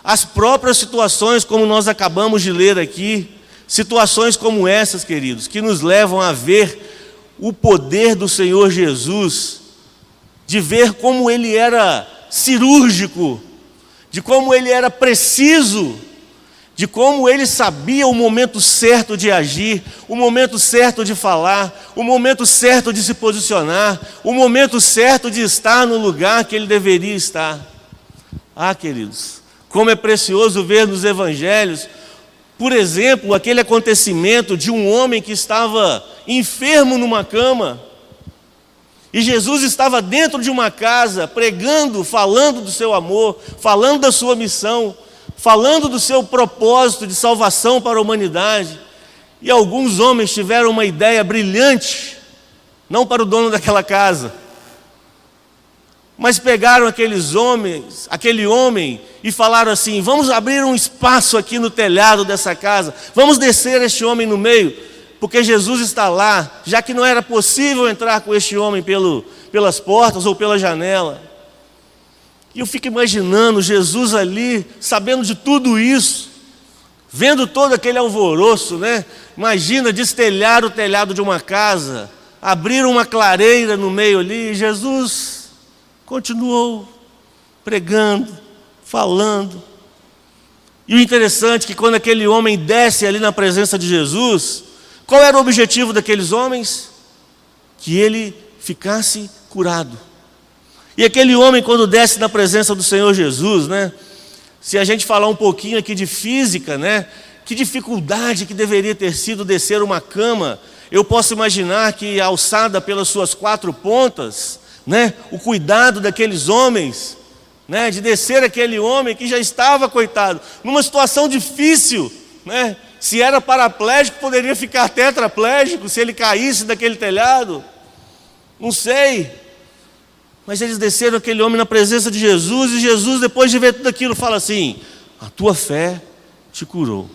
as próprias situações como nós acabamos de ler aqui, situações como essas, queridos, que nos levam a ver o poder do Senhor Jesus, de ver como Ele era cirúrgico, de como Ele era preciso, de como Ele sabia o momento certo de agir, o momento certo de falar, o momento certo de se posicionar, o momento certo de estar no lugar que Ele deveria estar. Ah, queridos, como é precioso ver nos evangelhos, por exemplo, aquele acontecimento de um homem que estava enfermo numa cama, e Jesus estava dentro de uma casa, pregando, falando do seu amor, falando da sua missão, falando do seu propósito de salvação para a humanidade. E alguns homens tiveram uma ideia brilhante, não para o dono daquela casa, mas pegaram aquele homem e falaram assim: vamos abrir um espaço aqui no telhado dessa casa, vamos descer este homem no meio, porque Jesus está lá, já que não era possível entrar com este homem pelas portas ou pela janela. E eu fico imaginando Jesus ali, sabendo de tudo isso, vendo todo aquele alvoroço, né? Imagina destelhar o telhado de uma casa, abrir uma clareira no meio ali, e Jesus continuou pregando, falando. E o interessante é que quando aquele homem desce ali na presença de Jesus, qual era o objetivo daqueles homens? Que ele ficasse curado. E aquele homem, quando desce na presença do Senhor Jesus, né? Se a gente falar um pouquinho aqui de física, né? Que dificuldade que deveria ter sido descer uma cama. Eu posso imaginar que alçada pelas suas 4 pontas, né? O cuidado daqueles homens, né? De descer aquele homem que já estava, coitado, numa situação difícil, né? Se era paraplégico, poderia ficar tetraplégico se ele caísse daquele telhado. Não sei. Mas eles desceram aquele homem na presença de Jesus, e Jesus, depois de ver tudo aquilo, fala assim: a tua fé te curou,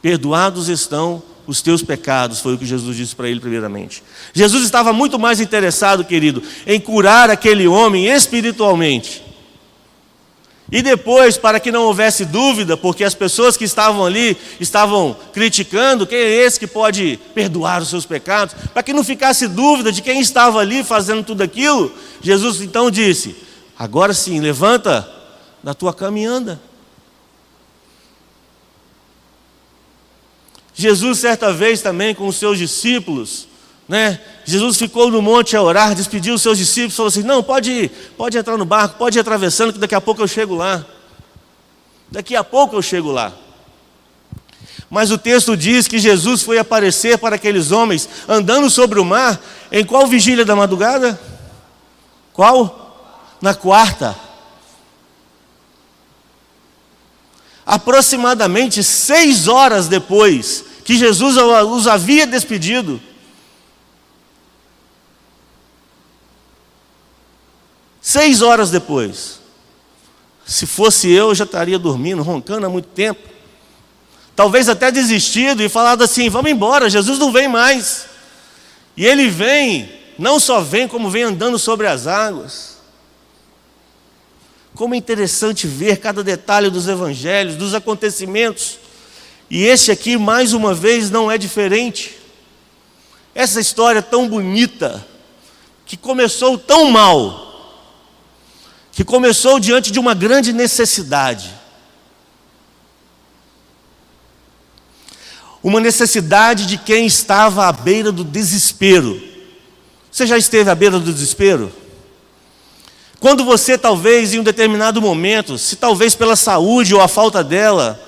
perdoados estão os teus pecados, foi o que Jesus disse para ele primeiramente. Jesus estava muito mais interessado, querido, em curar aquele homem espiritualmente. E depois, para que não houvesse dúvida, porque as pessoas que estavam ali estavam criticando, quem é esse que pode perdoar os seus pecados? Para que não ficasse dúvida de quem estava ali fazendo tudo aquilo, Jesus então disse: agora sim, levanta da tua cama e anda. Jesus, certa vez também com os seus discípulos, né? Jesus ficou no monte a orar, despediu os seus discípulos, falou assim: não, pode ir, pode entrar no barco, pode ir atravessando, que daqui a pouco eu chego lá. Daqui a pouco eu chego lá. Mas o texto diz que Jesus foi aparecer para aqueles homens andando sobre o mar, em qual vigília da madrugada? Qual? Na 4ª. Aproximadamente 6 horas depois que Jesus os havia despedido, 6 horas depois, se fosse eu já estaria dormindo, roncando há muito tempo, talvez até desistido e falado assim: vamos embora, Jesus não vem mais. E ele vem, não só vem, como vem andando sobre as águas. Como é interessante ver cada detalhe dos evangelhos, dos acontecimentos. E este aqui, mais uma vez, não é diferente. Essa história tão bonita, que começou tão mal, que começou diante de uma grande necessidade. Uma necessidade de quem estava à beira do desespero. Você já esteve à beira do desespero? Quando você talvez em um determinado momento, se talvez pela saúde ou a falta dela,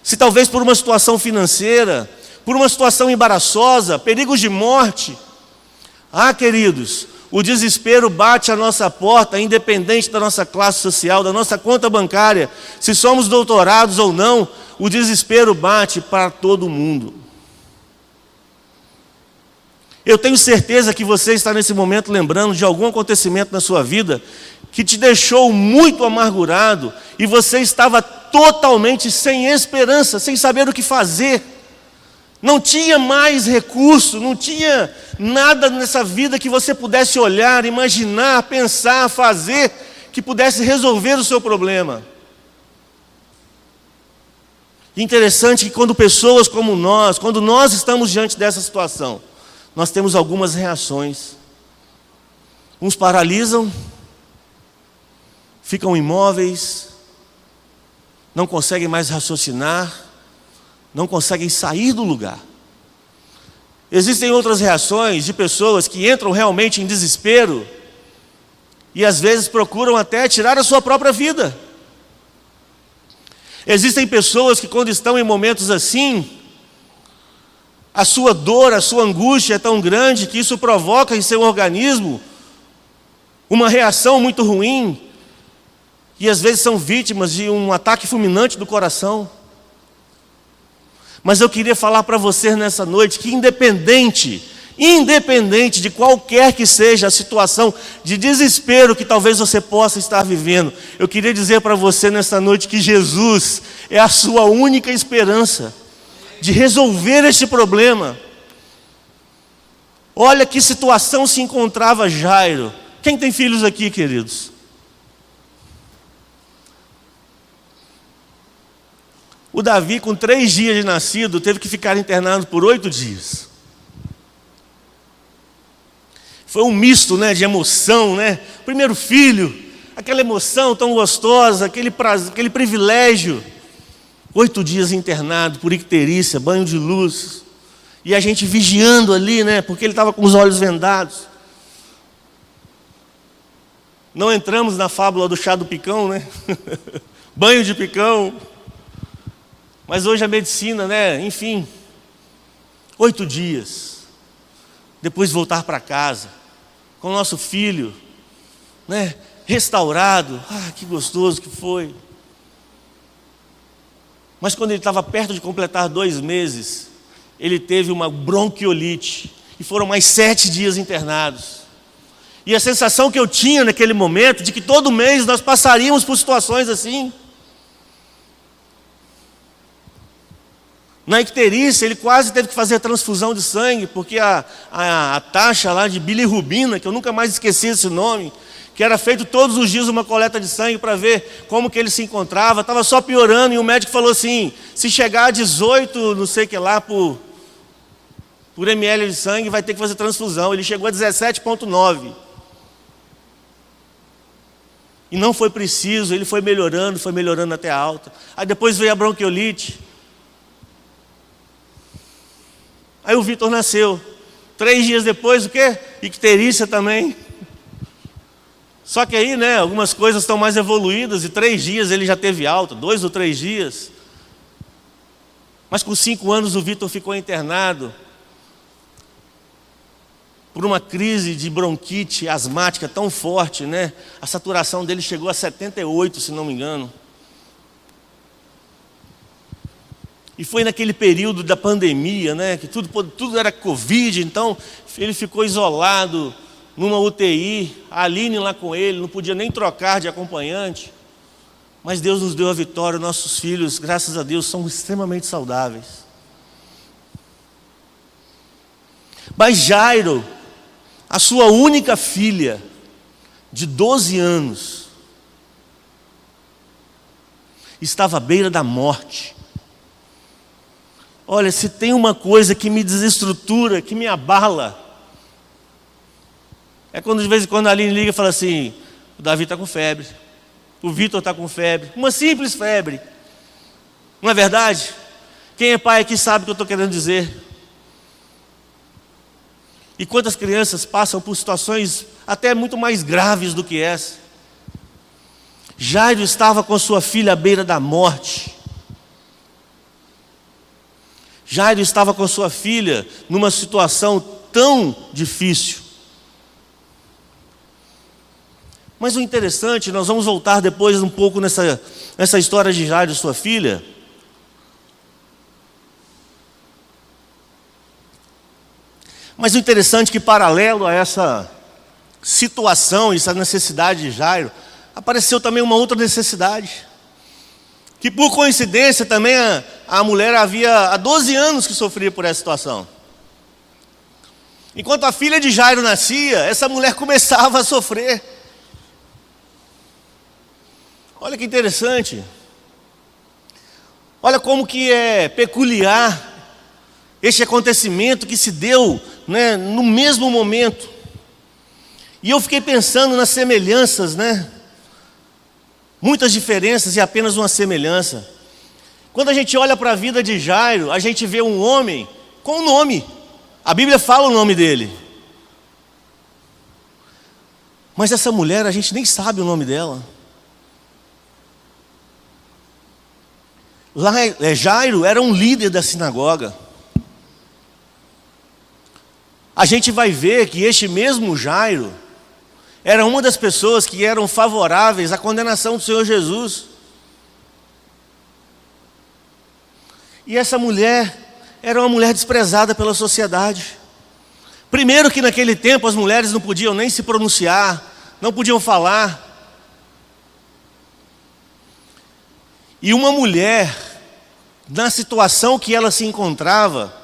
se talvez por uma situação financeira, por uma situação embaraçosa, perigos de morte. Ah, queridos, o desespero bate à nossa porta, independente da nossa classe social, da nossa conta bancária, se somos doutorados ou não, o desespero bate para todo mundo. Eu tenho certeza que você está nesse momento lembrando de algum acontecimento na sua vida que te deixou muito amargurado e você estava totalmente sem esperança, sem saber o que fazer. Não tinha mais recurso, não tinha nada nessa vida que você pudesse olhar, imaginar, pensar, fazer, que pudesse resolver o seu problema. Interessante que quando pessoas como nós, quando nós estamos diante dessa situação, nós temos algumas reações. Uns paralisam, ficam imóveis, não conseguem mais raciocinar, não conseguem sair do lugar. Existem outras reações de pessoas que entram realmente em desespero e às vezes procuram até tirar a sua própria vida. Existem pessoas que quando estão em momentos assim, a sua dor, a sua angústia é tão grande que isso provoca em seu organismo uma reação muito ruim e às vezes são vítimas de um ataque fulminante do coração. Mas eu queria falar para você nessa noite que independente de qualquer que seja a situação de desespero que talvez você possa estar vivendo, eu queria dizer para você nessa noite que Jesus é a sua única esperança de resolver este problema. Olha que situação se encontrava Jairo. Quem tem filhos aqui, queridos? O Davi, com 3 dias de nascido, teve que ficar internado por 8 dias. Foi um misto, de emoção, Primeiro filho, aquela emoção tão gostosa, aquele prazer, aquele privilégio. 8 dias internado por icterícia, banho de luz. E a gente vigiando ali, porque ele estava com os olhos vendados. Não entramos na fábula do chá do picão, Banho de picão. Mas hoje a medicina, enfim. 8 dias. Depois voltar para casa, com o nosso filho, restaurado. Ah, que gostoso que foi. Mas quando ele estava perto de completar 2 meses, ele teve uma bronquiolite. E foram mais 7 dias internados. E a sensação que eu tinha naquele momento, de que todo mês nós passaríamos por situações assim. Na icterícia, ele quase teve que fazer transfusão de sangue, porque a taxa lá de bilirrubina, que eu nunca mais esqueci esse nome, que era feito todos os dias uma coleta de sangue para ver como que ele se encontrava, estava só piorando, e o médico falou assim, se chegar a 18, não sei o que lá, por ml de sangue, vai ter que fazer transfusão. Ele chegou a 17,9. E não foi preciso, ele foi melhorando até a alta. Aí depois veio a bronquiolite. Aí o Vitor nasceu. 3 dias depois, o quê? Icterícia também. Só que aí, algumas coisas estão mais evoluídas, e 3 dias ele já teve alta, 2 ou 3 dias. Mas com 5 anos o Vitor ficou internado por uma crise de bronquite asmática tão forte, A saturação dele chegou a 78, se não me engano. E foi naquele período da pandemia, que tudo era Covid, então ele ficou isolado numa UTI, a Aline lá com ele, não podia nem trocar de acompanhante. Mas Deus nos deu a vitória, nossos filhos, graças a Deus, são extremamente saudáveis. Mas Jairo, a sua única filha, de 12 anos, estava à beira da morte. Olha, se tem uma coisa que me desestrutura, que me abala, é quando de vez em quando a Aline liga e fala assim, o Davi está com febre, o Vitor está com febre, uma simples febre. Não é verdade? Quem é pai aqui sabe o que eu estou querendo dizer. E quantas crianças passam por situações até muito mais graves do que essa. Jairo estava com sua filha à beira da morte. Jairo estava com sua filha numa situação tão difícil. Mas o interessante, nós vamos voltar depois um pouco nessa história de Jairo e sua filha. Mas o interessante é que, paralelo a essa situação, essa necessidade de Jairo, apareceu também uma outra necessidade. Que por coincidência também a mulher havia há 12 anos que sofria por essa situação. Enquanto a filha de Jairo nascia, essa mulher começava a sofrer. Olha que interessante. Olha como que é peculiar este acontecimento que se deu, né, no mesmo momento. E eu fiquei pensando nas semelhanças, né? Muitas diferenças e apenas uma semelhança. Quando a gente olha para a vida de Jairo, a gente vê um homem com um nome. A Bíblia fala o nome dele. Mas essa mulher, a gente nem sabe o nome dela. Lá, Jairo era um líder da sinagoga. A gente vai ver que este mesmo Jairo era uma das pessoas que eram favoráveis à condenação do Senhor Jesus. E essa mulher era uma mulher desprezada pela sociedade. Primeiro que naquele tempo as mulheres não podiam nem se pronunciar, não podiam falar. E uma mulher, na situação que ela se encontrava,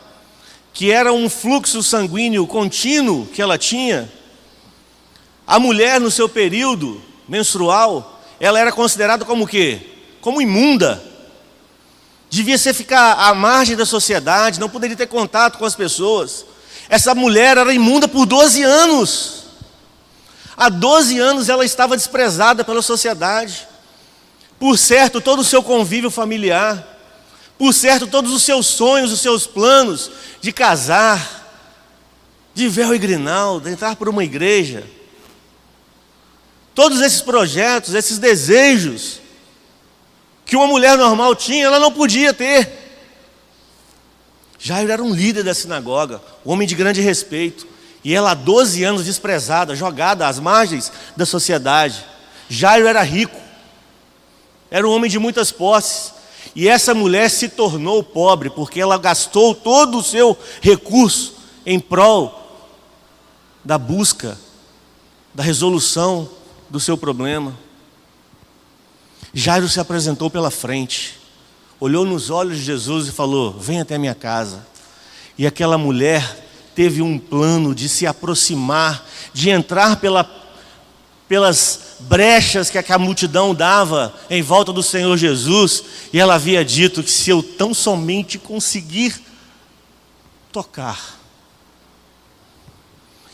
que era um fluxo sanguíneo contínuo que ela tinha, a mulher no seu período menstrual, ela era considerada como o quê? Como imunda. Devia ficar à margem da sociedade, não poderia ter contato com as pessoas. Essa mulher era imunda por 12 anos. Há 12 anos ela estava desprezada pela sociedade. Por certo, todo o seu convívio familiar, por certo, todos os seus sonhos, os seus planos de casar, de véu e grinalda, entrar por uma igreja, todos esses projetos, esses desejos que uma mulher normal tinha, ela não podia ter. Jairo era um líder da sinagoga, um homem de grande respeito, e ela há 12 anos desprezada, jogada às margens da sociedade. Jairo era rico, era um homem de muitas posses, e essa mulher se tornou pobre, porque ela gastou todo o seu recurso em prol da busca, da resolução do seu problema. Jairo se apresentou pela frente, olhou nos olhos de Jesus e falou: vem até minha casa. E aquela mulher teve um plano de se aproximar, de entrar pelas brechas que a multidão dava em volta do Senhor Jesus, e ela havia dito que se eu tão somente conseguir tocar,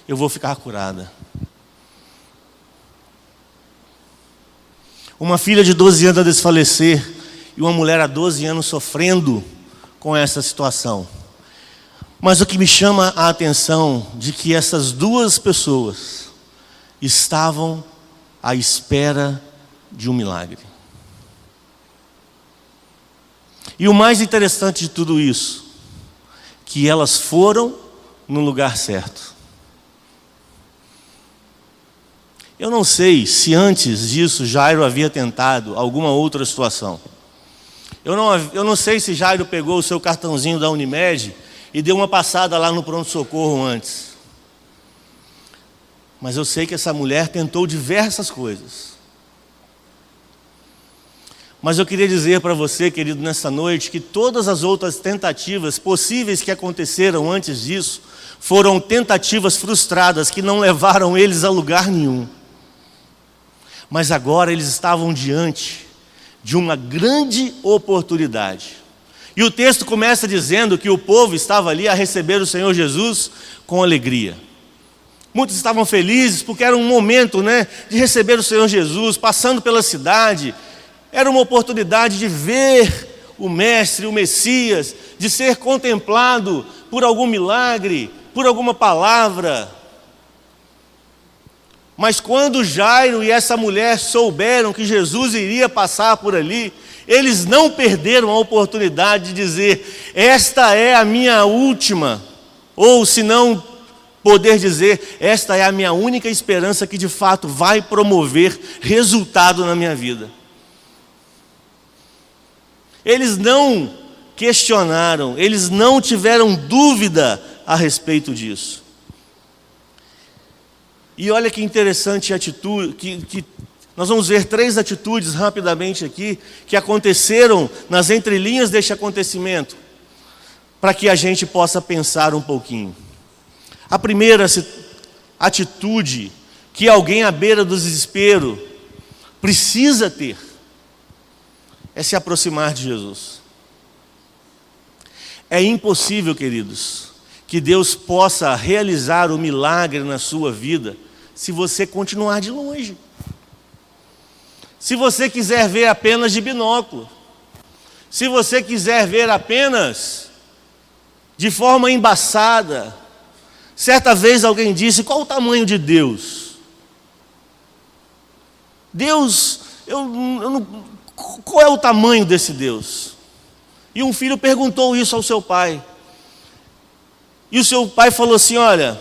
eu vou ficar curada. Uma filha de 12 anos a desfalecer, e uma mulher há 12 anos sofrendo com essa situação. Mas o que me chama a atenção de que essas duas pessoas estavam à espera de um milagre. E o mais interessante de tudo isso, que elas foram no lugar certo. Eu não sei se antes disso Jairo havia tentado alguma outra situação. Eu não sei se Jairo pegou o seu cartãozinho da Unimed e deu uma passada lá no pronto-socorro antes. Mas eu sei que essa mulher tentou diversas coisas. Mas eu queria dizer para você, querido, nessa noite, que todas as outras tentativas possíveis que aconteceram antes disso foram tentativas frustradas que não levaram eles a lugar nenhum. Mas agora eles estavam diante de uma grande oportunidade. E o texto começa dizendo que o povo estava ali a receber o Senhor Jesus com alegria. Muitos estavam felizes porque era um momento, de receber o Senhor Jesus, passando pela cidade. Era uma oportunidade de ver o Mestre, o Messias, de ser contemplado por algum milagre, por alguma palavra. Mas quando Jairo e essa mulher souberam que Jesus iria passar por ali, eles não perderam a oportunidade de dizer: esta é a minha última, ou se não poder dizer, esta é a minha única esperança que de fato vai promover resultado na minha vida. Eles não questionaram, eles não tiveram dúvida a respeito disso. E olha que interessante atitude, que nós vamos ver 3 atitudes rapidamente aqui, que aconteceram nas entrelinhas deste acontecimento, para que a gente possa pensar um pouquinho. A primeira atitude que alguém à beira do desespero precisa ter é se aproximar de Jesus. É impossível, queridos, que Deus possa realizar o milagre na sua vida se você continuar de longe. Se você quiser ver apenas de binóculo, se você quiser ver apenas de forma embaçada. Certa vez alguém disse: qual o tamanho de Deus? Deus, qual é o tamanho desse Deus? E um filho perguntou isso ao seu pai. E o seu pai falou assim: olha,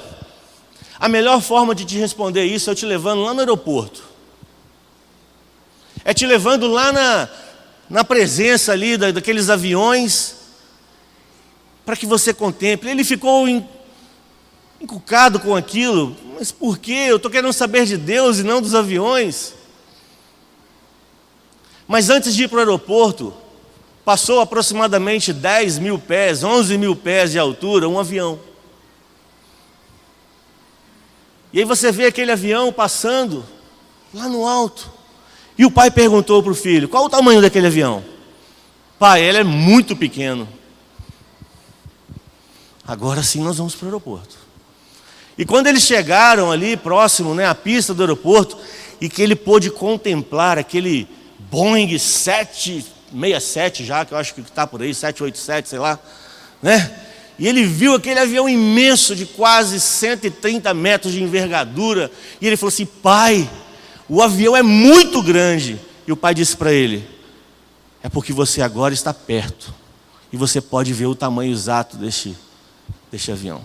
a melhor forma de te responder isso é eu te levando lá no aeroporto. É te levando lá na presença ali daqueles aviões, para que você contemple. Ele ficou encucado com aquilo. Mas por quê? Eu estou querendo saber de Deus e não dos aviões. Mas antes de ir para o aeroporto, passou aproximadamente 10 mil pés, 11 mil pés de altura, um avião. E aí você vê aquele avião passando lá no alto. E o pai perguntou para o filho: qual o tamanho daquele avião? Pai, ele é muito pequeno. Agora sim nós vamos para o aeroporto. E quando eles chegaram ali próximo, à pista do aeroporto, e que ele pôde contemplar aquele Boeing 767 já, que eu acho que está por aí, 787, sei lá, E ele viu aquele avião imenso de quase 130 metros de envergadura, e ele falou assim: pai, o avião é muito grande. E o pai disse para ele: é porque você agora está perto, e você pode ver o tamanho exato deste avião.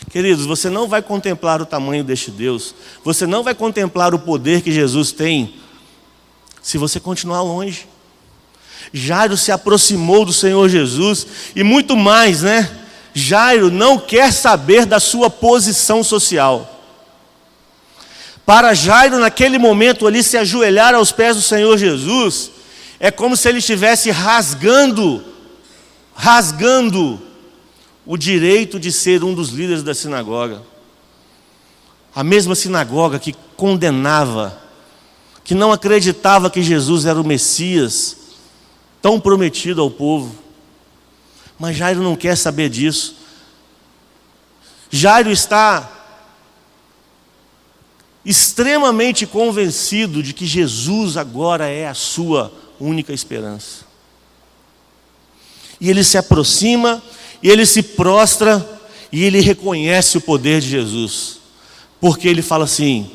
Queridos, você não vai contemplar o tamanho deste Deus, você não vai contemplar o poder que Jesus tem, se você continuar longe. Jairo se aproximou do Senhor Jesus, e muito mais, Jairo não quer saber da sua posição social. Para Jairo, naquele momento ali, se ajoelhar aos pés do Senhor Jesus, é como se ele estivesse rasgando o direito de ser um dos líderes da sinagoga. A mesma sinagoga que condenava, que não acreditava que Jesus era o Messias, tão prometido ao povo. Mas Jairo não quer saber disso. Jairo está extremamente convencido de que Jesus agora é a sua única esperança. E ele se aproxima, e ele se prostra, e ele reconhece o poder de Jesus. Porque ele fala assim: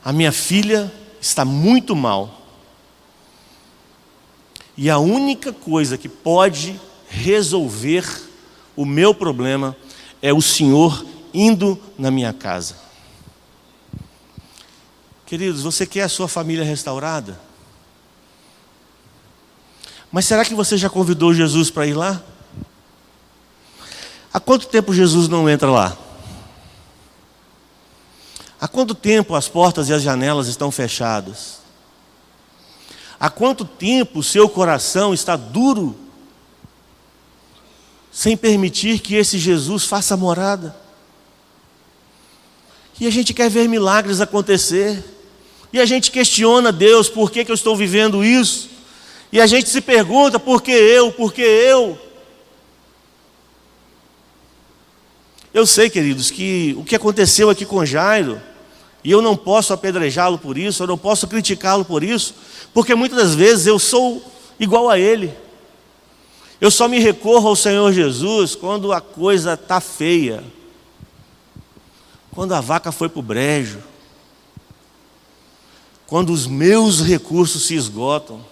a minha filha está muito mal. E a única coisa que pode resolver o meu problema é o Senhor indo na minha casa. Queridos, você quer a sua família restaurada? Mas será que você já convidou Jesus para ir lá? Há quanto tempo Jesus não entra lá? Há quanto tempo as portas e as janelas estão fechadas? Há quanto tempo o seu coração está duro, sem permitir que esse Jesus faça morada? E a gente quer ver milagres acontecer, e a gente questiona Deus: por que eu estou vivendo isso? E a gente se pergunta: por que eu? Por que eu? Eu sei, queridos, que o que aconteceu aqui com Jairo, e eu não posso apedrejá-lo por isso, eu não posso criticá-lo por isso, porque muitas das vezes eu sou igual a ele. Eu só me recorro ao Senhor Jesus quando a coisa está feia, quando a vaca foi para o brejo, quando os meus recursos se esgotam.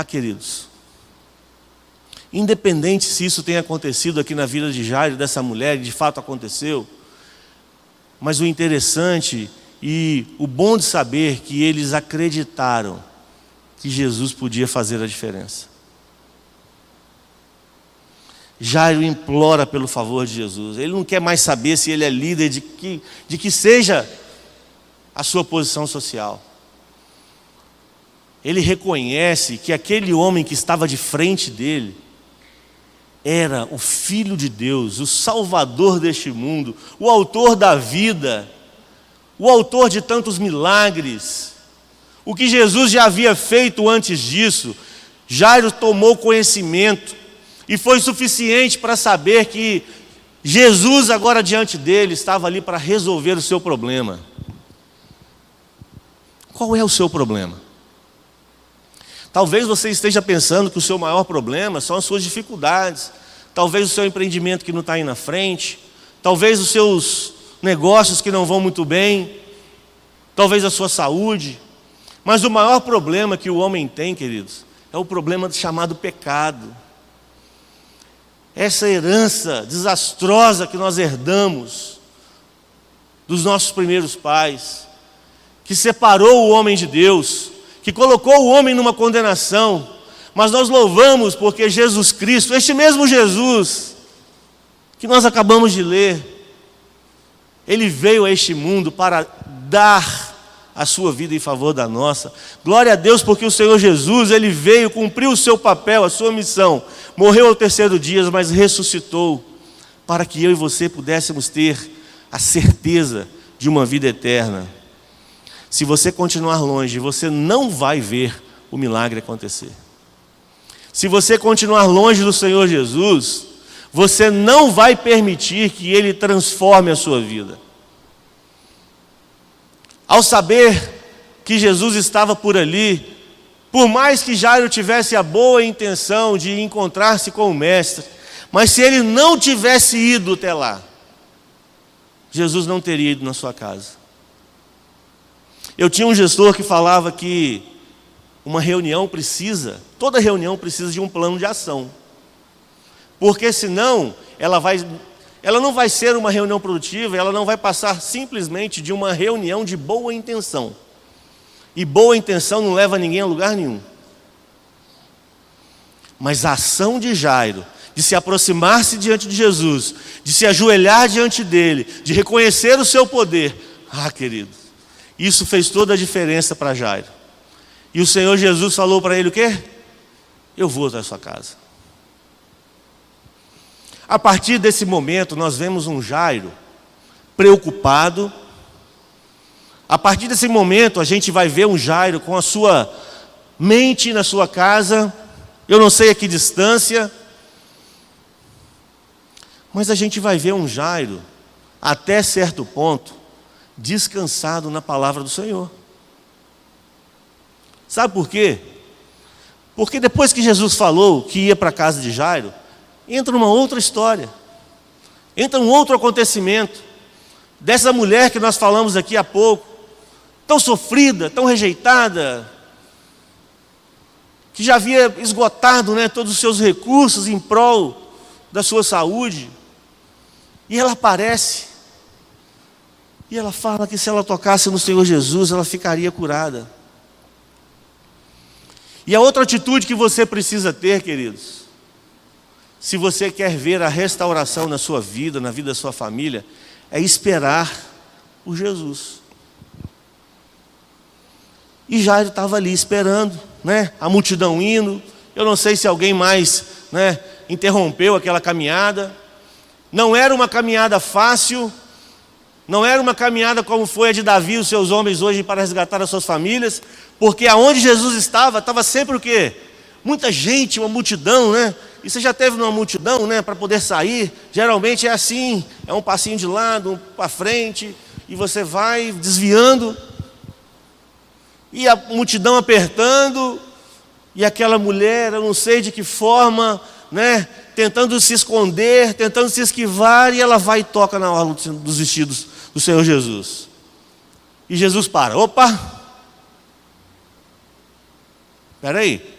Queridos, independente se isso tenha acontecido aqui na vida de Jairo, dessa mulher, de fato aconteceu, mas o interessante e o bom de saber que eles acreditaram que Jesus podia fazer a diferença. Jairo implora pelo favor de Jesus. Ele não quer mais saber se ele é líder de que seja a sua posição social. Ele reconhece que aquele homem que estava de frente dele era o Filho de Deus, o Salvador deste mundo, o autor da vida, o autor de tantos milagres. O que Jesus já havia feito antes disso, Jairo tomou conhecimento e foi suficiente para saber que Jesus agora diante dele estava ali para resolver o seu problema. Qual é o seu problema? Talvez você esteja pensando que o seu maior problema são as suas dificuldades, talvez o seu empreendimento que não está aí na frente, talvez os seus negócios que não vão muito bem, talvez a sua saúde. Mas o maior problema que o homem tem, queridos, é o problema chamado pecado. Essa herança desastrosa que nós herdamos dos nossos primeiros pais, que separou o homem de Deus, que colocou o homem numa condenação. Mas nós louvamos porque Jesus Cristo, este mesmo Jesus que nós acabamos de ler, Ele veio a este mundo para dar a sua vida em favor da nossa. Glória a Deus, porque o Senhor Jesus, Ele veio, cumpriu o seu papel, a sua missão, morreu ao terceiro dia, mas ressuscitou, para que eu e você pudéssemos ter a certeza de uma vida eterna. Se você continuar longe, você não vai ver o milagre acontecer. Se você continuar longe do Senhor Jesus, você não vai permitir que Ele transforme a sua vida. Ao saber que Jesus estava por ali, por mais que Jairo tivesse a boa intenção de encontrar-se com o Mestre, mas se ele não tivesse ido até lá, Jesus não teria ido na sua casa. Eu tinha um gestor que falava que uma reunião toda reunião precisa de um plano de ação. Porque senão ela não vai ser uma reunião produtiva, ela não vai passar simplesmente de uma reunião de boa intenção. E boa intenção não leva ninguém a lugar nenhum. Mas a ação de Jairo, de se aproximar-se diante de Jesus, de se ajoelhar diante dele, de reconhecer o seu poder, querido, isso fez toda a diferença para Jairo. E o Senhor Jesus falou para ele o quê? Eu vou até a sua casa. A partir desse momento, nós vemos um Jairo preocupado. A partir desse momento, a gente vai ver um Jairo com a sua mente na sua casa, eu não sei a que distância, mas a gente vai ver um Jairo, até certo ponto, descansado na palavra do Senhor. Sabe por quê? Porque depois que Jesus falou que ia para a casa de Jairo, entra uma outra história, entra um outro acontecimento, dessa mulher que nós falamos aqui há pouco, tão sofrida, tão rejeitada, que já havia esgotado, todos os seus recursos em prol da sua saúde, e ela aparece, e ela fala que se ela tocasse no Senhor Jesus, ela ficaria curada. E a outra atitude que você precisa ter, queridos, se você quer ver a restauração na sua vida, na vida da sua família, é esperar o Jesus. E Jairo estava ali esperando, a multidão indo. Eu não sei se alguém mais, interrompeu aquela caminhada. Não era uma caminhada fácil, não era uma caminhada como foi a de Davi e os seus homens hoje para resgatar as suas famílias, porque aonde Jesus estava sempre o quê? Muita gente, uma multidão, E você já teve numa multidão, para poder sair? Geralmente é assim, é um passinho de lado, um para frente, e você vai desviando, e a multidão apertando, e aquela mulher, eu não sei de que forma, tentando se esconder, tentando se esquivar, e ela vai e toca na orla dos vestidos do Senhor Jesus. E Jesus para, opa! Espera aí.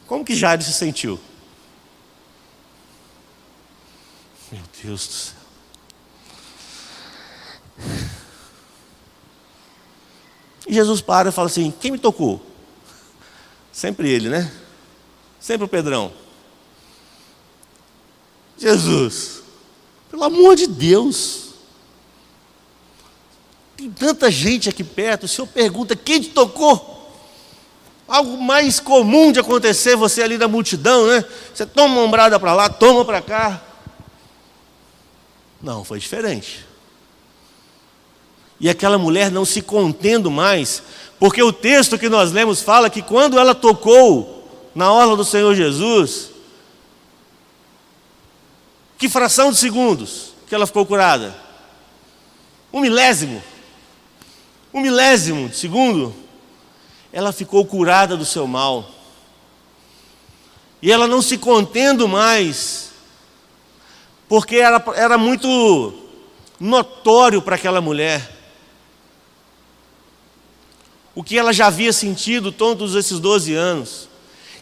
Como que Jairo se sentiu? Meu Deus do céu. E Jesus para e fala assim, quem me tocou? Sempre ele, Sempre o Pedrão. Jesus, pelo amor de Deus, tem tanta gente aqui perto, o Senhor pergunta, quem te tocou? Algo mais comum de acontecer, você ali na multidão, Você toma uma ombrada para lá, toma para cá. Não, foi diferente. E aquela mulher não se contendo mais, Porque o texto que nós lemos fala que quando ela tocou na orla do Senhor Jesus, que fração de segundos que ela ficou curada? 1 milésimo de segundo, ela ficou curada do seu mal. E ela não se contendo mais, porque era muito notório para aquela mulher o que ela já havia sentido todos esses 12 anos.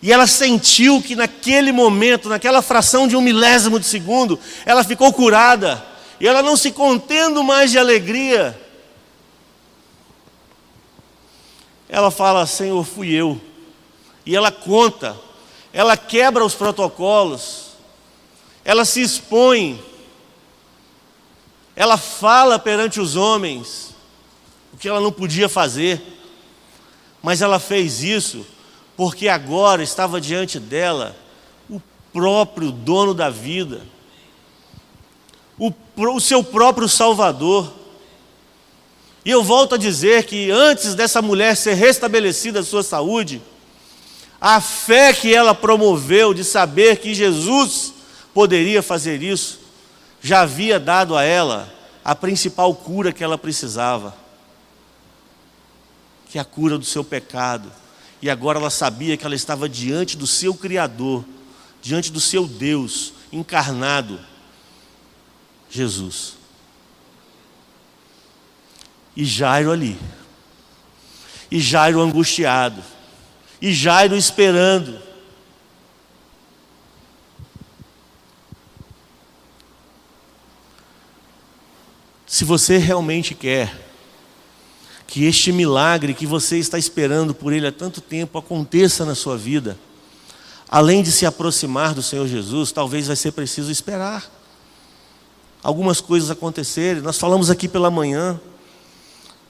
E ela sentiu que naquele momento, naquela fração de 1 milésimo de segundo, ela ficou curada. E ela não se contendo mais de alegria, ela fala: Senhor, fui eu. E ela conta, ela quebra os protocolos, ela se expõe, ela fala perante os homens o que ela não podia fazer, mas ela fez isso porque agora estava diante dela o próprio dono da vida, o seu próprio Salvador. E eu volto a dizer que antes dessa mulher ser restabelecida a sua saúde, a fé que ela promoveu de saber que Jesus poderia fazer isso, já havia dado a ela a principal cura que ela precisava, que é a cura do seu pecado. E agora ela sabia que ela estava diante do seu Criador, diante do seu Deus encarnado, Jesus. E Jairo ali, e Jairo angustiado, e Jairo esperando. Se você realmente quer que este milagre que você está esperando por ele há tanto tempo aconteça na sua vida, além de se aproximar do Senhor Jesus, talvez vai ser preciso esperar algumas coisas acontecerem. Nós falamos aqui pela manhã,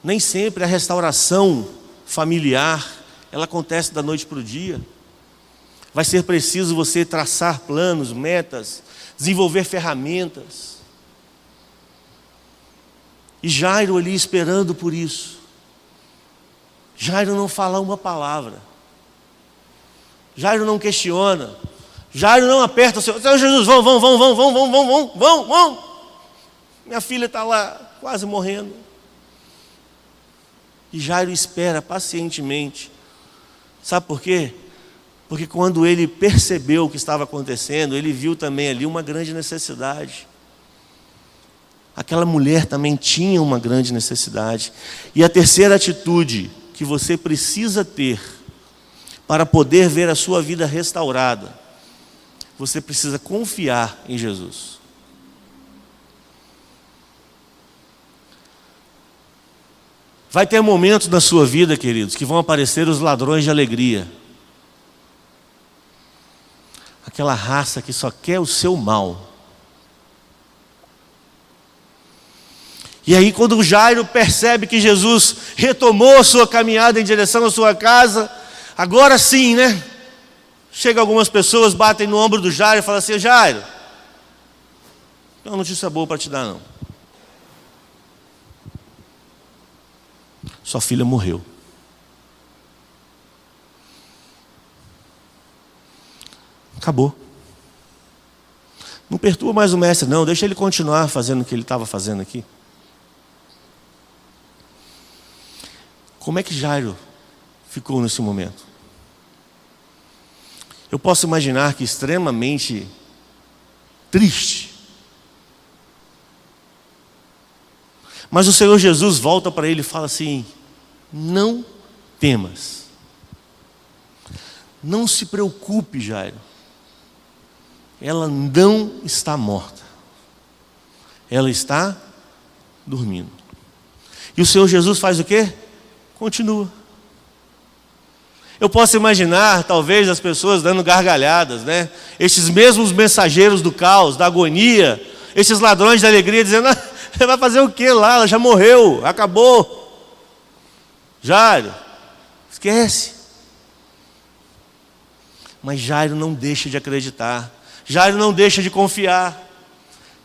nem sempre a restauração familiar, ela acontece da noite para o dia. Vai ser preciso você traçar planos, metas, desenvolver ferramentas. E Jairo ali esperando por isso. Jairo não fala uma palavra. Jairo não questiona. Jairo não aperta o Senhor Jesus, vão. Minha filha está lá, quase morrendo. E Jairo espera pacientemente. Sabe por quê? Porque quando ele percebeu o que estava acontecendo, ele viu também ali uma grande necessidade. Aquela mulher também tinha uma grande necessidade. E a terceira atitude que você precisa ter para poder ver a sua vida restaurada, você precisa confiar em Jesus. Vai ter momentos na sua vida, queridos, que vão aparecer os ladrões de alegria. Aquela raça que só quer o seu mal. E aí quando o Jairo percebe que Jesus retomou a sua caminhada em direção à sua casa, agora sim, né? Chega algumas pessoas, batem no ombro do Jairo e falam assim: Jairo, não tem uma notícia boa para te dar não. Sua filha morreu. Acabou. Não perturba mais o mestre não, deixa ele continuar fazendo o que ele estava fazendo aqui. Como é que Jairo ficou nesse momento? Eu posso imaginar que extremamente triste. Mas o Senhor Jesus volta para ele e fala assim: não temas. Não se preocupe, Jairo. Ela não está morta. Ela está dormindo. E o Senhor Jesus faz o quê? Continua. Eu posso imaginar, talvez, as pessoas dando gargalhadas, né? Estes mesmos mensageiros do caos, da agonia, esses ladrões da alegria, dizendo: vai fazer o quê lá? Ela já morreu, acabou. Jairo, esquece. Mas Jairo não deixa de acreditar. Jairo não deixa de confiar.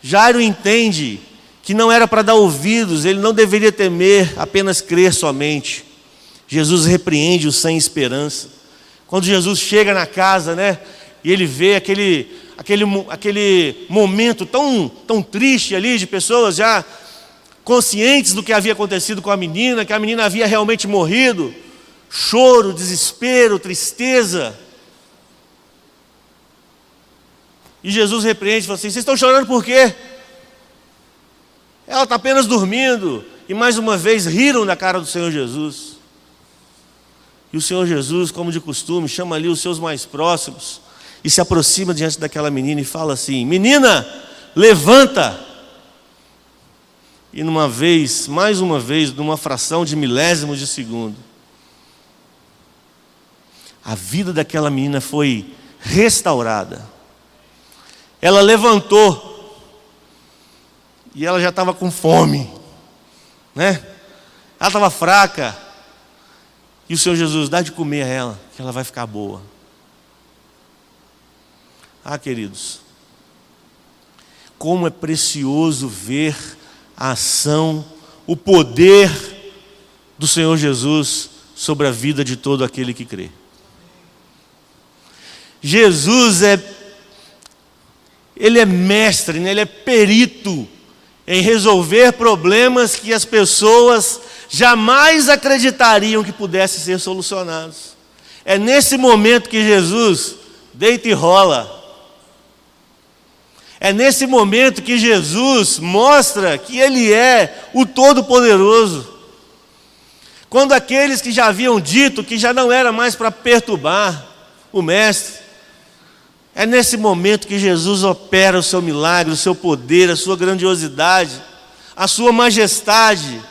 Jairo entende que não era para dar ouvidos, ele não deveria temer, apenas crer somente. Jesus repreende o sem esperança. Quando Jesus chega na casa, né, e ele vê aquele momento tão triste ali, de pessoas já conscientes do que havia acontecido com a menina, que a menina havia realmente morrido, choro, desespero, tristeza. E Jesus repreende e fala assim: vocês estão chorando por quê? Ela está apenas dormindo. E mais uma vez riram da cara do Senhor Jesus. E o Senhor Jesus, como de costume, chama ali os seus mais próximos e se aproxima diante daquela menina e fala assim: menina, levanta. E mais uma vez, numa fração de milésimos de segundo, a vida daquela menina foi restaurada. Ela levantou e ela já estava com fome, né? Ela estava fraca. E o Senhor Jesus: dá de comer a ela, que ela vai ficar boa. Ah, queridos, como é precioso ver a ação, o poder do Senhor Jesus sobre a vida de todo aquele que crê. Jesus Ele é mestre, né? Ele é perito em resolver problemas que as pessoas jamais acreditariam que pudessem ser solucionados. É nesse momento que Jesus deita e rola. É nesse momento que Jesus mostra que Ele é o Todo-Poderoso. Quando aqueles que já haviam dito que já não era mais para perturbar o Mestre, é nesse momento que Jesus opera o seu milagre, o seu poder, a sua grandiosidade, a sua majestade,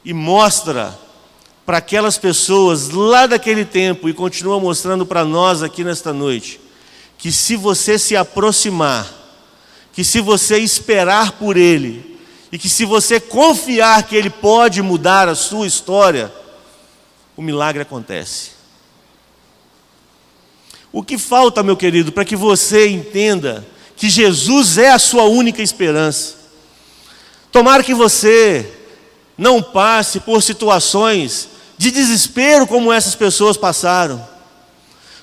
e mostra para aquelas pessoas lá daquele tempo, e continua mostrando para nós aqui nesta noite, que se você se aproximar, que se você esperar por Ele, e que se você confiar que Ele pode mudar a sua história, o milagre acontece. O que falta, meu querido, para que você entenda que Jesus é a sua única esperança? Tomara que você não passe por situações de desespero como essas pessoas passaram.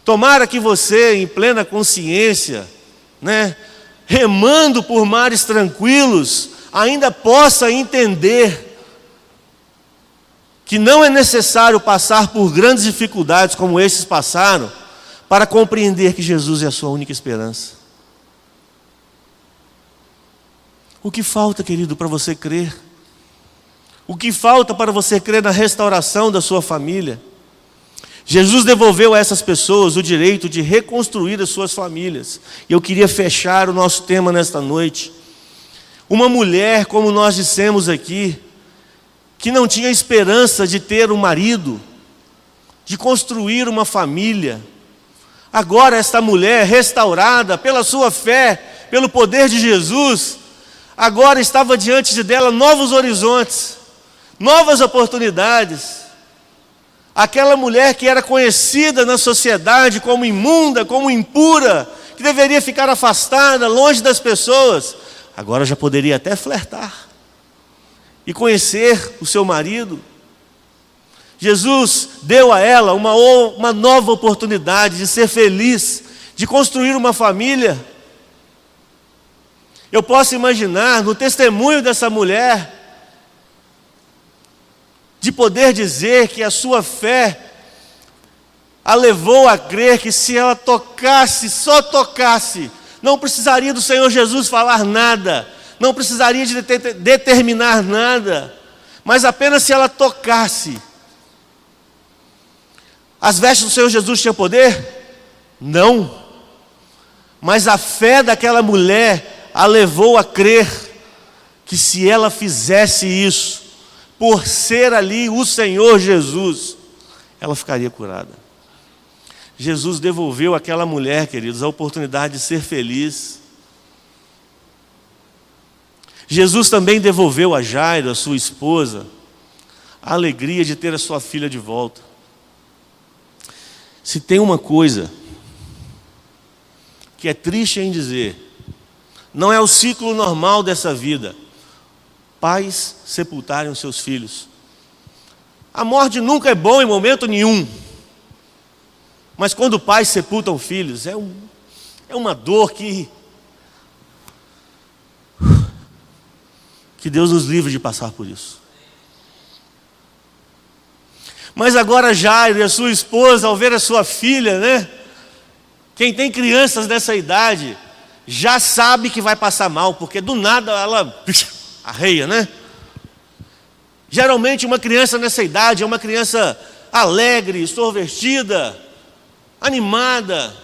Tomara que você, em plena consciência, né, remando por mares tranquilos, ainda possa entender que não é necessário passar por grandes dificuldades como esses passaram, para compreender que Jesus é a sua única esperança. O que falta, querido, para você crer? O que falta para você crer na restauração da sua família? Jesus devolveu a essas pessoas o direito de reconstruir as suas famílias. E eu queria fechar o nosso tema nesta noite. Uma mulher, como nós dissemos aqui, que não tinha esperança de ter um marido, de construir uma família. Agora esta mulher, restaurada pela sua fé, pelo poder de Jesus, agora estava diante dela novos horizontes, novas oportunidades. Aquela mulher que era conhecida na sociedade como imunda, como impura, que deveria ficar afastada, longe das pessoas, agora já poderia até flertar e conhecer o seu marido. Jesus deu a ela uma nova oportunidade de ser feliz, de construir uma família. Eu posso imaginar no testemunho dessa mulher, de poder dizer que a sua fé a levou a crer que se ela tocasse, só tocasse, não precisaria do Senhor Jesus falar nada, não precisaria de determinar nada, mas apenas se ela tocasse. As vestes do Senhor Jesus tinham poder? Não. Mas a fé daquela mulher a levou a crer que se ela fizesse isso, por ser ali o Senhor Jesus, ela ficaria curada. Jesus devolveu àquela mulher, queridos, a oportunidade de ser feliz. Jesus também devolveu a Jairo, a sua esposa, a alegria de ter a sua filha de volta. Se tem uma coisa que é triste em dizer, não é o ciclo normal dessa vida, pais sepultarem os seus filhos. A morte nunca é bom em momento nenhum. Mas quando pais sepultam filhos, é uma dor que Deus nos livre de passar por isso. Mas agora Jairo e a sua esposa, ao ver a sua filha, né? Quem tem crianças dessa idade, já sabe que vai passar mal, porque do nada ela arreia, né? Geralmente uma criança nessa idade é uma criança alegre, extrovertida, animada.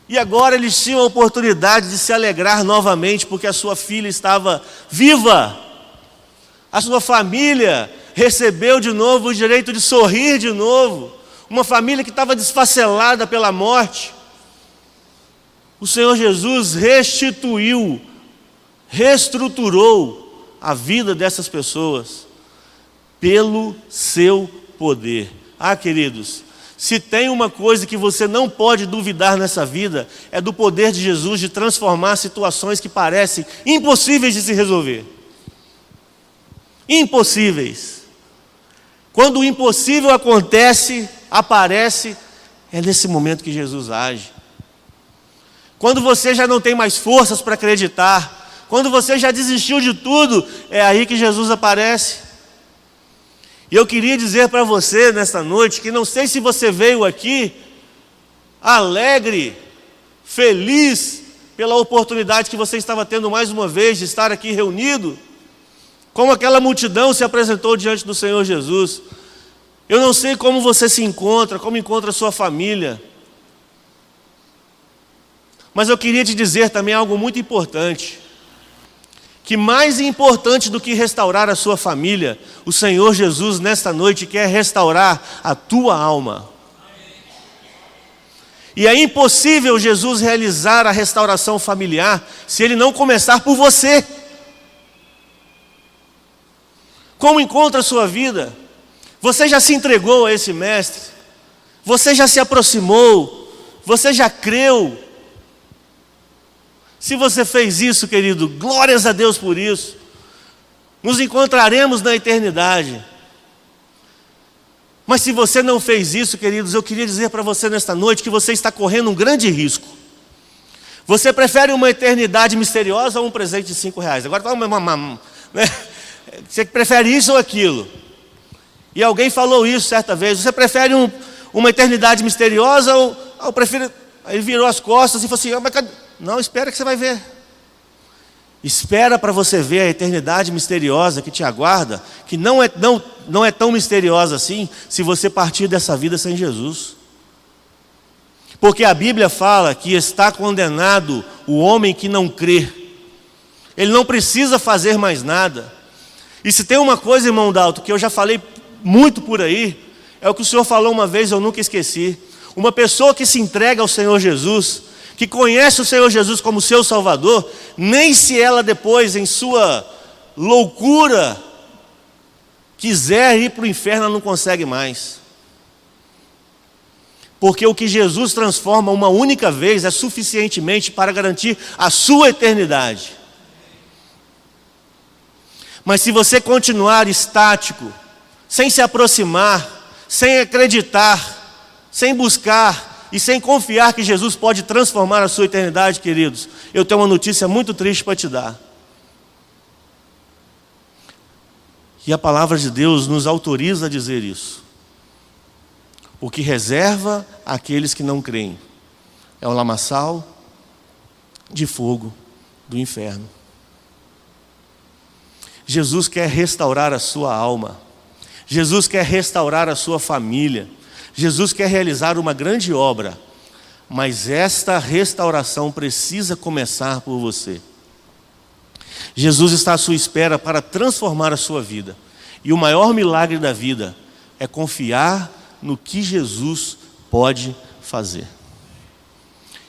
E agora eles tinham a oportunidade de se alegrar novamente, porque a sua filha estava viva. A sua família recebeu de novo o direito de sorrir de novo. Uma família que estava desfacelada pela morte. O Senhor Jesus restituiu, reestruturou a vida dessas pessoas pelo seu poder. Ah, queridos, se tem uma coisa que você não pode duvidar nessa vida, é do poder de Jesus de transformar situações que parecem impossíveis de se resolver. Impossíveis. Quando o impossível acontece, aparece, é nesse momento que Jesus age. Quando você já não tem mais forças para acreditar, quando você já desistiu de tudo, é aí que Jesus aparece. E eu queria dizer para você nesta noite, que não sei se você veio aqui alegre, feliz, pela oportunidade que você estava tendo mais uma vez de estar aqui reunido, como aquela multidão se apresentou diante do Senhor Jesus. Eu não sei como você se encontra, como encontra a sua família. Mas eu queria te dizer também algo muito importante. Que mais importante do que restaurar a sua família, o Senhor Jesus nesta noite quer restaurar a tua alma. E é impossível Jesus realizar a restauração familiar se Ele não começar por você. Como encontra a sua vida? Você já se entregou a esse mestre? Você já se aproximou? Você já creu? Se você fez isso, querido, glórias a Deus por isso. Nos encontraremos na eternidade. Mas se você não fez isso, queridos, eu queria dizer para você nesta noite que você está correndo um grande risco. Você prefere uma eternidade misteriosa ou um presente de R$5? Agora tá né? Você prefere isso ou aquilo? E alguém falou isso certa vez. Você prefere uma eternidade misteriosa ou eu prefiro... Aí ele virou as costas e falou assim, mas cadê? Não, espera que você vai ver. Espera para você ver a eternidade misteriosa que te aguarda, que não é tão misteriosa assim, se você partir dessa vida sem Jesus. Porque a Bíblia fala que está condenado o homem que não crê. Ele não precisa fazer mais nada. E se tem uma coisa, irmão Dalto, que eu já falei muito por aí, é o que o Senhor falou uma vez, eu nunca esqueci. Uma pessoa que se entrega ao Senhor Jesus, que conhece o Senhor Jesus como seu Salvador, nem se ela depois, em sua loucura, quiser ir para o inferno, ela não consegue mais. Porque o que Jesus transforma uma única vez é suficientemente para garantir a sua eternidade. Mas se você continuar estático, sem se aproximar, sem acreditar, sem buscar e sem confiar que Jesus pode transformar a sua eternidade, queridos, eu tenho uma notícia muito triste para te dar. E a palavra de Deus nos autoriza a dizer isso. O que reserva àqueles que não creem é o lamaçal de fogo do inferno. Jesus quer restaurar a sua alma. Jesus quer restaurar a sua família. Jesus quer realizar uma grande obra. Mas esta restauração precisa começar por você. Jesus está à sua espera para transformar a sua vida. E o maior milagre da vida é confiar no que Jesus pode fazer.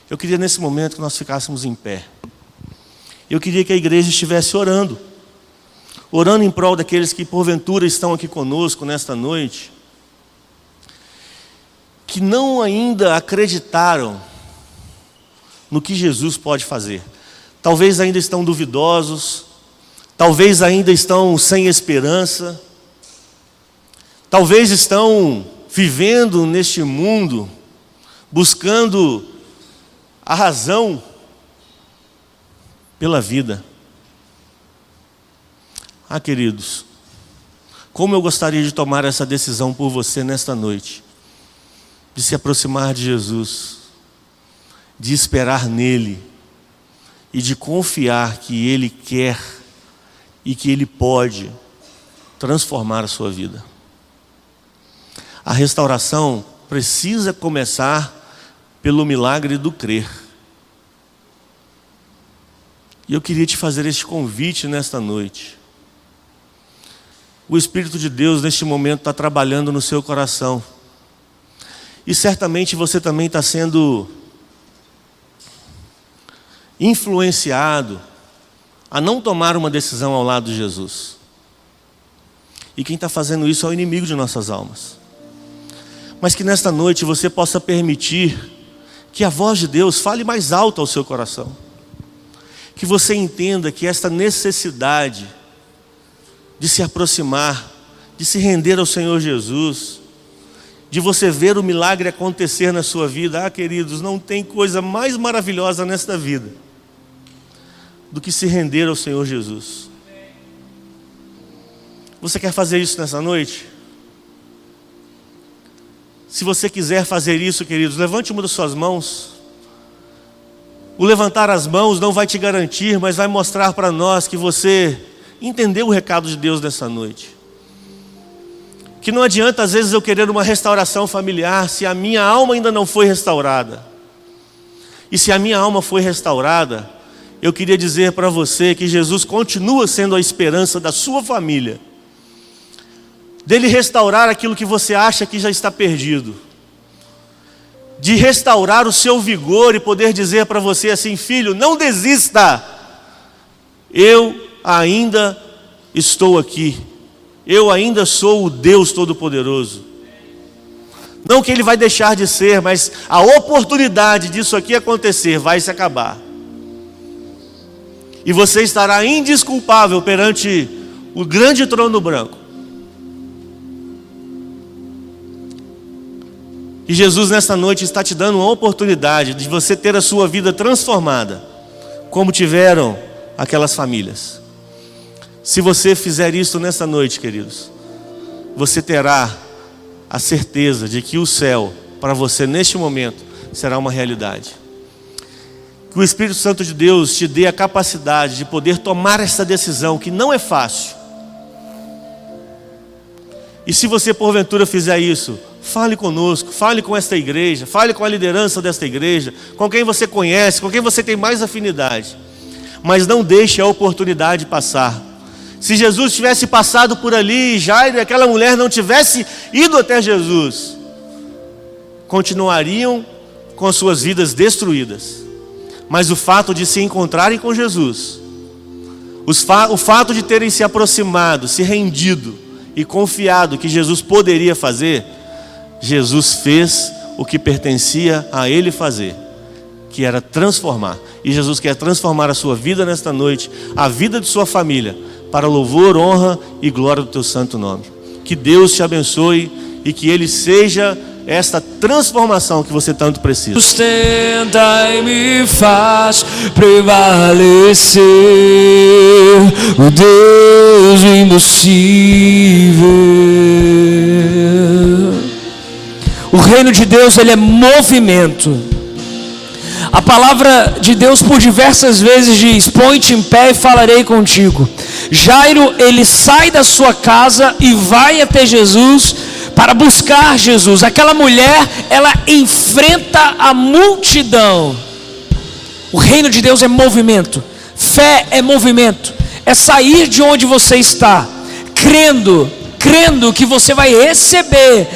Eu queria nesse momento que nós ficássemos em pé. Eu queria que a igreja estivesse orando. Orando em prol daqueles que porventura estão aqui conosco nesta noite, que não ainda acreditaram no que Jesus pode fazer. Talvez ainda estão duvidosos, talvez ainda estão sem esperança. talvez estão vivendo neste mundo, buscando a razão pela vida. Queridos, como eu gostaria de tomar essa decisão por você nesta noite, de se aproximar de Jesus, de esperar nele e de confiar que Ele quer e que Ele pode transformar a sua vida. A restauração precisa começar pelo milagre do crer. E eu queria te fazer este convite nesta noite. O Espírito de Deus neste momento está trabalhando no seu coração. E certamente você também está sendo influenciado a não tomar uma decisão ao lado de Jesus. E quem está fazendo isso é o inimigo de nossas almas. Mas que nesta noite você possa permitir que a voz de Deus fale mais alto ao seu coração. Que você entenda que esta necessidade de se aproximar, de se render ao Senhor Jesus, de você ver o milagre acontecer na sua vida. Queridos, não tem coisa mais maravilhosa nesta vida do que se render ao Senhor Jesus. Você quer fazer isso nessa noite? Se você quiser fazer isso, queridos, levante uma das suas mãos. O levantar as mãos não vai te garantir, mas vai mostrar para nós que você entendeu o recado de Deus nessa noite. Que não adianta às vezes eu querer uma restauração familiar se a minha alma ainda não foi restaurada. E se a minha alma foi restaurada, eu queria dizer para você que Jesus continua sendo a esperança da sua família. Dele restaurar aquilo que você acha que já está perdido. De restaurar o seu vigor e poder dizer para você assim: filho, não desista. Eu ainda estou aqui. Eu ainda sou o Deus Todo-Poderoso. Não que Ele vai deixar de ser, mas a oportunidade disso aqui acontecer vai se acabar. E você estará indesculpável perante o grande trono branco. E Jesus nesta noite está te dando uma oportunidade de você ter a sua vida transformada, como tiveram aquelas famílias. Se você fizer isso nesta noite, queridos, você terá a certeza de que o céu, para você neste momento, será uma realidade. Que o Espírito Santo de Deus te dê a capacidade de poder tomar essa decisão, que não é fácil. E se você porventura fizer isso, fale conosco, fale com esta igreja, fale com a liderança desta igreja, com quem você conhece, com quem você tem mais afinidade. Mas não deixe a oportunidade passar. Se Jesus tivesse passado por ali, Jairo e aquela mulher não tivesse ido até Jesus, continuariam com suas vidas destruídas. Mas o fato de se encontrarem com Jesus, o fato de terem se aproximado, se rendido e confiado que Jesus poderia fazer, Jesus fez o que pertencia a Ele fazer, que era transformar. E Jesus quer transformar a sua vida nesta noite, a vida de sua família, para louvor, honra e glória do teu santo nome. Que Deus te abençoe e que Ele seja esta transformação que você tanto precisa. Sustenta e me faz prevalecer, o Deus impossível. O reino de Deus, ele é movimento. A palavra de Deus por diversas vezes diz: põe-te em pé e falarei contigo. Jairo, ele sai da sua casa e vai até Jesus para buscar Jesus. Aquela mulher, ela enfrenta a multidão. O reino de Deus é movimento. Fé é movimento. É sair de onde você está, crendo que você vai receber